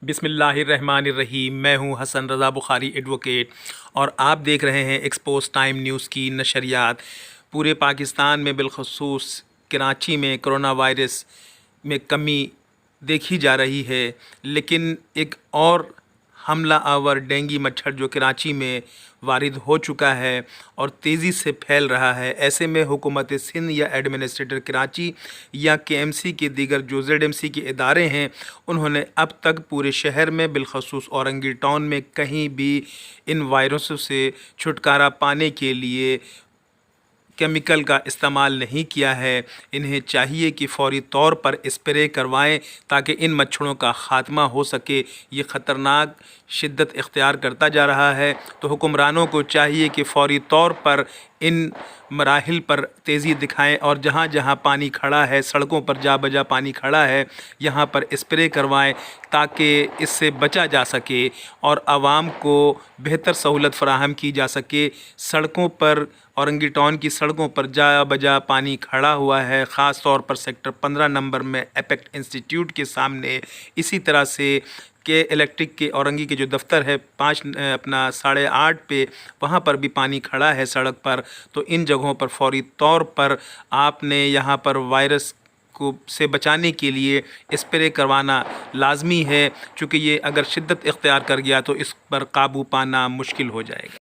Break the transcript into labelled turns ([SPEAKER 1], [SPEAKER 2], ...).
[SPEAKER 1] بسم اللہ الرحمن الرحیم۔ میں ہوں حسن رضا بخاری ایڈوکیٹ اور آپ دیکھ رہے ہیں ایکسپوز ٹائم نیوز کی نشریات۔ پورے پاکستان میں بالخصوص کراچی میں کرونا وائرس میں کمی دیکھی جا رہی ہے، لیکن ایک اور حملہ آور ڈینگی مچھر جو کراچی میں وارد ہو چکا ہے اور تیزی سے پھیل رہا ہے۔ ایسے میں حکومت سندھ یا ایڈمنسٹریٹر کراچی یا کے ایم سی کے دیگر جو زیڈ ایم سی کے ادارے ہیں، انہوں نے اب تک پورے شہر میں بالخصوص اورنگی ٹاؤن میں کہیں بھی ان وائرسوں سے چھٹکارا پانے کے لیے کیمیکل کا استعمال نہیں کیا ہے۔ انہیں چاہیے کہ فوری طور پر اسپرے کروائیں تاکہ ان مچھروں کا خاتمہ ہو سکے۔ یہ خطرناک شدت اختیار کرتا جا رہا ہے، تو حکمرانوں کو چاہیے کہ فوری طور پر ان مراحل پر تیزی دکھائیں اور جہاں جہاں پانی کھڑا ہے، سڑکوں پر جا بجا پانی کھڑا ہے، یہاں پر اسپرے کروائیں تاکہ اس سے بچا جا سکے اور عوام کو بہتر سہولت فراہم کی جا سکے۔ سڑکوں پر اورنگی ٹاؤن کی سڑکوں پر جا بجا پانی کھڑا ہوا ہے، خاص طور پر سیکٹر 15 نمبر میں ایپیکٹ انسٹیٹیوٹ کے سامنے، اسی طرح سے کہ الیکٹرک کے اورنگی کے جو دفتر ہے 8:30 پہ، وہاں پر بھی پانی کھڑا ہے سڑک پر۔ تو ان جگہوں پر فوری طور پر آپ نے یہاں پر وائرس کو سے بچانے کے لیے اسپرے کروانا لازمی ہے، چونکہ یہ اگر شدت اختیار کر گیا تو اس پر قابو پانا مشکل ہو جائے گا۔